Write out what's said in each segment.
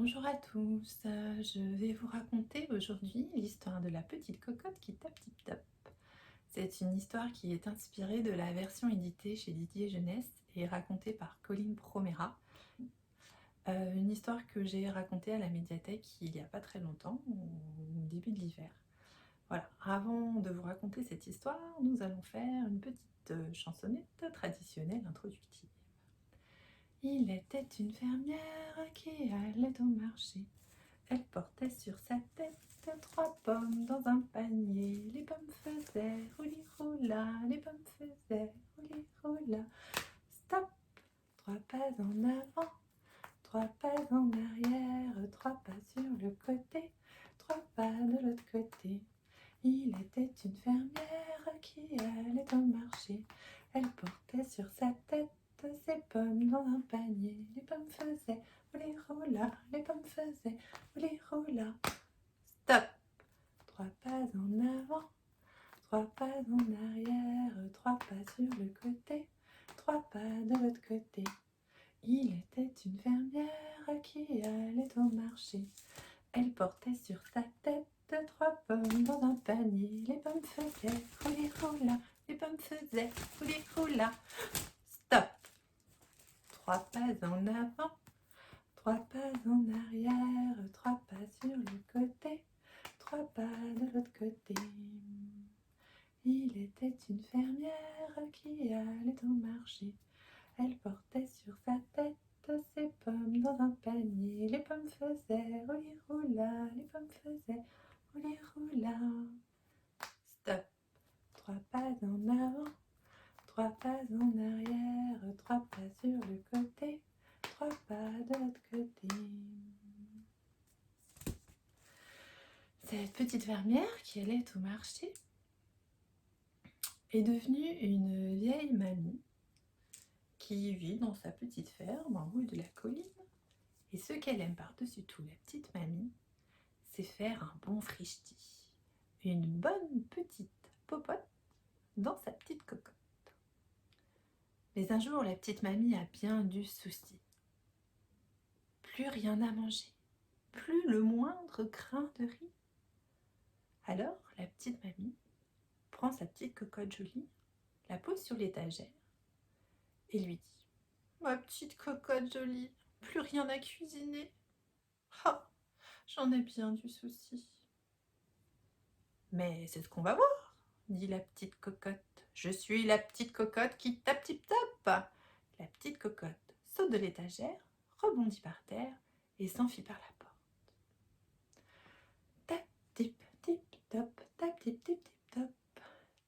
Bonjour à tous, je vais vous raconter aujourd'hui l'histoire de la petite cocotte qui tape tip top. C'est une histoire qui est inspirée de la version éditée chez Didier Jeunesse et racontée par Colline Promera. Une histoire que j'ai racontée à la médiathèque il n'y a pas très longtemps, au début de l'hiver. Voilà, avant de vous raconter cette histoire, nous allons faire une petite chansonnette traditionnelle introductive. Il était une fermière qui allait au marché. Elle portait sur sa tête 3 pommes dans un panier. Les pommes faisaient rouli-roula, les pommes faisaient rouli-roula. Stop! 3 pas en avant, 3 pas en arrière, 3 pas sur le côté, 3 pas de l'autre côté. Il était une fermière qui allait au marché. Elle portait sur sa tête ses pommes dans un panier. Les pommes faisaient rouli-roula, les pommes faisaient rouli-roula. Stop! 3 pas en avant, 3 pas en arrière, 3 pas sur le côté, 3 pas de l'autre côté. Il était une fermière qui allait au marché. Elle portait sur sa tête 3 pommes dans un panier. Les pommes faisaient rouli-roula, les pommes faisaient rouli-roula. Stop! 3 pas en avant, 3 pas en arrière, 3 pas sur le côté, 3 pas de l'autre côté. Il était une fermière qui allait au marché. Elle portait sur sa tête ses pommes dans un panier. Les pommes faisaient rouli-roula, les pommes faisaient rouli-roula. Stop! 3 pas en avant, 3 pas en arrière, 3 pas sur le côté, 3 pas de l'autre côté. Cette petite fermière qui allait au marché est devenue une vieille mamie qui vit dans sa petite ferme en haut de la colline. Et ce qu'elle aime par-dessus tout, la petite mamie, c'est faire un bon frichti, une bonne petite popote dans sa petite cocotte. Mais un jour, la petite mamie a bien du souci. Plus rien à manger, plus le moindre grain de riz. Alors, la petite mamie prend sa petite cocotte jolie, la pose sur l'étagère et lui dit: Ma petite cocotte jolie, plus rien à cuisiner. Ah, j'en ai bien du souci. Mais c'est ce qu'on va voir, dit la petite cocotte. Je suis la petite cocotte qui tape tip top. La petite cocotte saute de l'étagère, rebondit par terre et s'enfuit par la porte. Tap tip tip top, tap tip tip tip top,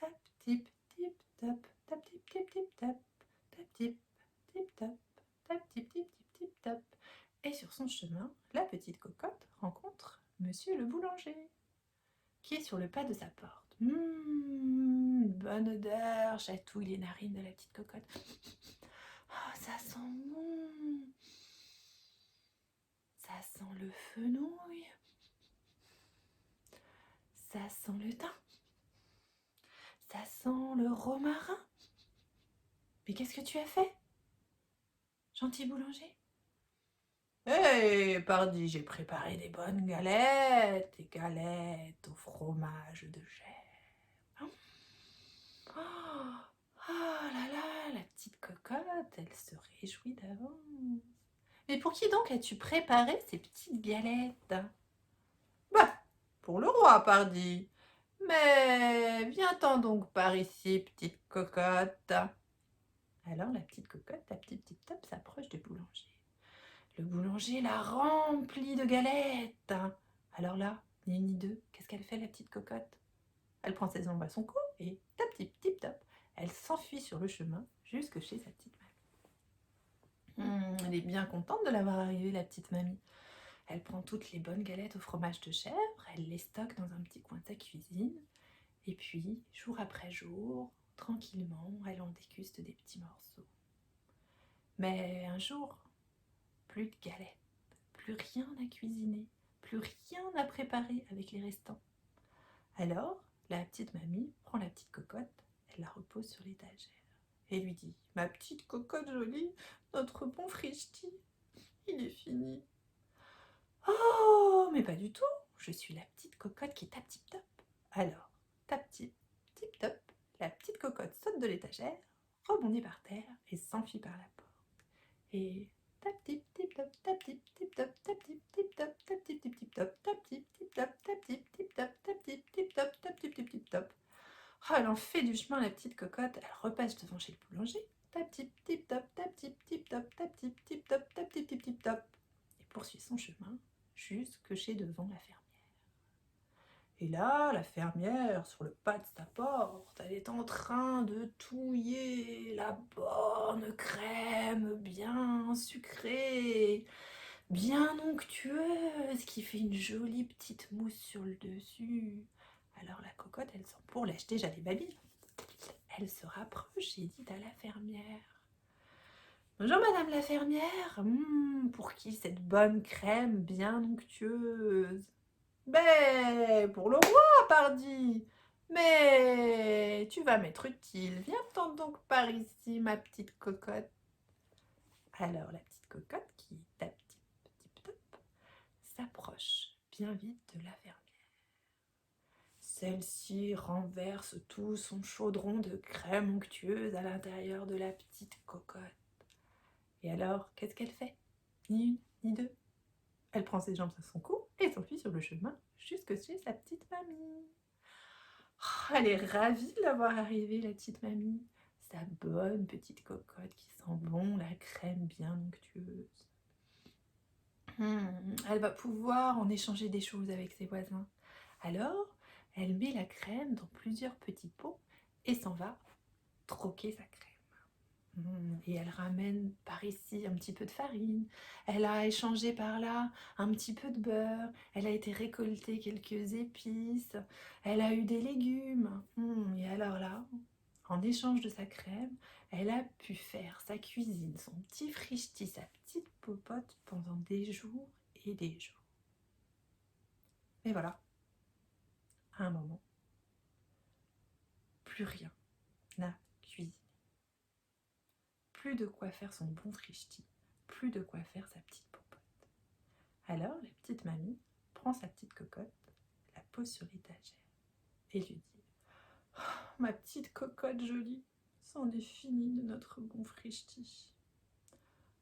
tap tip tip top, tap tip tip tip top, tap tip tip top, tap tip tip tip tip top. Et sur son chemin, la petite cocotte rencontre Monsieur le boulanger, qui est sur le pas de sa porte. Bonne odeur, chatouille les narines de la petite cocotte. Oh, ça sent bon. Ça sent le fenouil. Ça sent le thym. Ça sent le romarin. Mais qu'est-ce que tu as fait, gentil boulanger? Eh, pardi, j'ai préparé des bonnes galettes, des galettes au fromage de chèvre. Oh, oh là là, la petite cocotte, elle se réjouit d'avance. Mais pour qui donc as-tu préparé ces petites galettes? Bah, pour le roi, pardi. Mais viens-t'en donc par ici, petite cocotte. Alors la petite cocotte, la petite tip top, s'approche du boulanger. Le boulanger la remplit de galettes. Alors là, ni une ni deux, qu'est-ce qu'elle fait, la petite cocotte? Elle prend ses ongles à son cou et tap tip tip top, elle s'enfuit sur le chemin jusque chez sa petite mamie. Elle est bien contente de l'avoir arrivée, la petite mamie. Elle prend toutes les bonnes galettes au fromage de chèvre, elle les stocke dans un petit coin de sa cuisine, et puis, jour après jour, tranquillement, elle en déguste des petits morceaux. Mais un jour, plus de galettes, plus rien à cuisiner, plus rien à préparer avec les restants. Alors, la petite mamie prend la petite cocotte, elle la repose sur l'étagère et lui dit: Ma petite cocotte jolie, notre bon frichti, il est fini. Oh, mais pas du tout, je suis la petite cocotte qui tape tip top. Alors, tape tip, tip top, la petite cocotte saute de l'étagère, rebondit par terre et s'enfuit par la porte. Et tap tip tip top, tap tip tip top, tap tip tip top, tap tip tip tip top, tap tip tip top, tap tip tip top, tap tip tip top, tap tip tip tip top. Oh, elle en fait du chemin, la petite cocotte, elle repasse devant chez le boulanger. Tap tip tip top, tap tip tip top, tap tip tip top, tap tip tip tip top. Et poursuit son chemin jusque chez devant la fermière. Et là, la fermière, sur le pas de sa porte, elle est en train de touiller la bonne crème bien sucrée, bien onctueuse, qui fait une jolie petite mousse sur le dessus. Alors la cocotte, elle sent pour lèche déjà des babines. Elle se rapproche et dit à la fermière: bonjour madame la fermière, pour qui cette bonne crème bien onctueuse? Ben, pour le roi, pardi. Mais tu vas m'être utile. Viens-t'en donc par ici, ma petite cocotte. Alors la petite cocotte, qui tape tip tip top, s'approche bien vite de la fermière. Celle-ci renverse tout son chaudron de crème onctueuse à l'intérieur de la petite cocotte. Et alors, qu'est-ce qu'elle fait? Ni une, ni deux. Elle prend ses jambes à son cou et s'enfuit sur le chemin jusque chez sa petite mamie. Oh, elle est ravie de la voir arriver, la petite mamie. Sa bonne petite cocotte qui sent bon la crème bien onctueuse. Elle va pouvoir en échanger des choses avec ses voisins. Alors, elle met la crème dans plusieurs petits pots et s'en va troquer sa crème. Et elle ramène par ici un petit peu de farine, elle a échangé par là un petit peu de beurre, elle a été récolter quelques épices, elle a eu des légumes. Et alors là, en échange de sa crème, elle a pu faire sa cuisine, son petit frichti, sa petite popote pendant des jours et des jours. Et voilà, à un moment, plus rien n'a cuisiné. Plus de quoi faire son bon frichti, plus de quoi faire sa petite popote. Alors la petite mamie prend sa petite cocotte, la pose sur l'étagère et lui dit: oh, ma petite cocotte jolie, c'en est fini de notre bon frichti.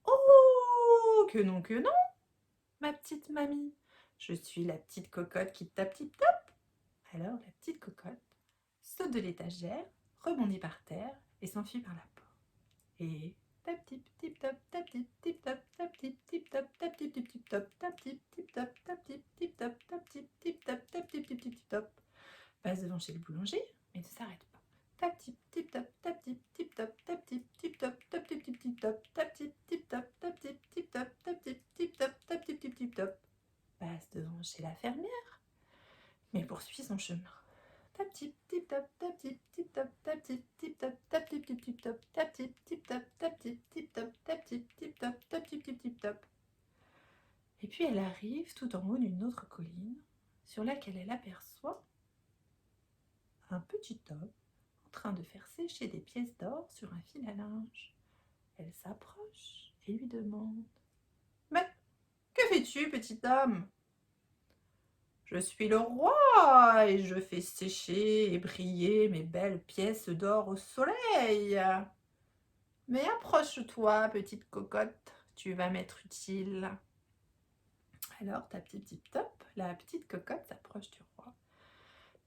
Oh, que non, ma petite mamie, je suis la petite cocotte qui tape tip top. Alors la petite cocotte saute de l'étagère, rebondit par terre et s'enfuit par la porte. Et tap tip tip top, tap tip tip top, tap tip tip top, tap tip tip tip top, tap tip tip top, tap tip tip top, tap tip tip top, tap tip tip tip top. Passe devant chez le boulanger, mais ne s'arrête pas. Tap tip tip top, tap tip tip top, tap tip tip top, tap tip tip tip top, tap tip tip top, tap tip tip top, tap tip tip top, tap tip tip tip top. Passe devant chez la fermière, mais poursuit son chemin. Tap tip tip top, tap tip tip top, tap tip tip top, tap tip tip tip top, tap tip tip top, tap tip tip top, tap tip tip top, tap tip tip tip top. Et puis elle arrive tout en haut d'une autre colline, sur laquelle elle aperçoit un petit homme en train de faire sécher des pièces d'or sur un fil à linge. Elle s'approche et lui demande: mais que fais-tu, petit homme? Je suis le roi et je fais sécher et briller mes belles pièces d'or au soleil. Mais approche-toi, petite cocotte, tu vas m'être utile. Alors ta petite tip top, la petite cocotte s'approche du roi,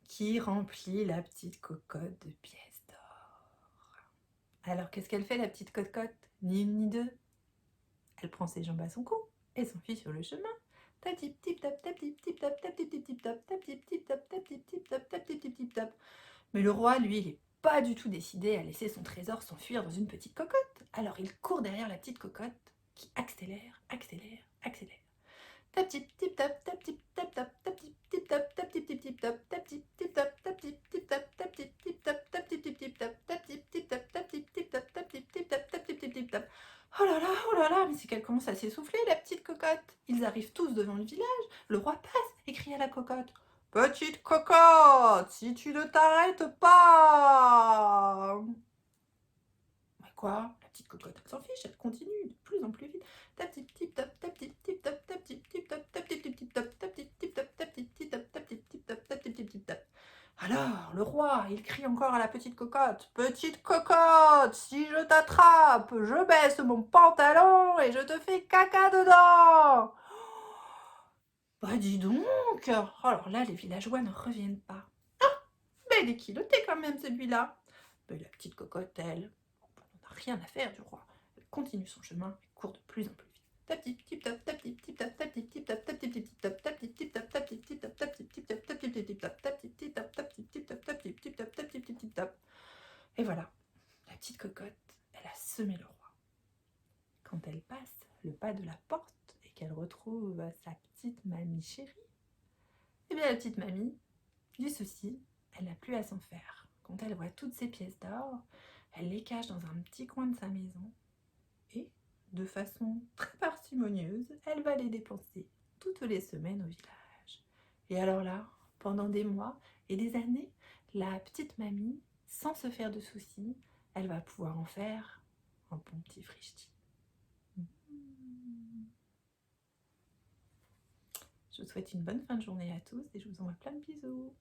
qui remplit la petite cocotte de pièces d'or. Alors qu'est-ce qu'elle fait, la petite cocotte? Ni une ni deux. Elle prend ses jambes à son cou et s'enfuit sur le chemin. Tap tip tip top, tap tip tip top, tap tip tip tip top, tap tip tip top, tap tip tip top, tap tip tip tip top. Mais le roi, lui, il n'est pas du tout décidé à laisser son trésor s'enfuir dans une petite cocotte. Alors il court derrière la petite cocotte qui accélère, accélère, accélère. Tap tip tip top, tap tip tap top, tap tip tip top, tap tip tip tip top, tap tip tip top, tap tip tip top, tap tip tip top, tap tip tip tip top, tap tip tip top, tap tip tip top, tap tip tip top, tap tip tip tip top. Oh là là, mais c'est qu'elle commence à s'essouffler, la petite cocotte. Ils arrivent tous devant le village. Le roi passe et crie à la cocotte: petite cocotte, si tu ne t'arrêtes pas. Mais quoi? La petite cocotte, elle s'en fiche, elle continue de plus en plus vite. Tap tip tip top, tap tip tip top, tap tip tip top, tap tip tip Alors, le roi, il crie encore à la petite cocotte. Petite cocotte, si je t'attrape, je baisse mon pantalon et je te fais caca dedans. Bah dis donc. Alors là, les villageois ne reviennent pas. Mais il est culotté quand même celui-là. Mais la petite cocotte, elle, n'a rien à faire du roi. Elle continue son chemin et court de plus en plus vite. Tap tip tip tap tap tip tip tap tap tip tip tap tap tip tip tap tap tip tip tap tap tip tip tap tap tip tip tap tap tip tip tap tap tip tip tap tap tip tip tap tap tip tip tap tap tip tip tip tap. Et voilà, la petite cocotte, elle a semé le roi. Quand elle passe le pas de la porte et qu'elle retrouve sa petite mamie chérie, eh bien la petite mamie, du souci, elle n'a plus à s'en faire. Quand elle voit toutes ces pièces d'or, elle les cache dans un petit coin de sa maison et, de façon très parcimonieuse, elle va les dépenser toutes les semaines au village. Et alors là, pendant des mois et des années, la petite mamie, sans se faire de soucis, elle va pouvoir en faire un bon petit frichti. Je vous souhaite une bonne fin de journée à tous et je vous envoie plein de bisous.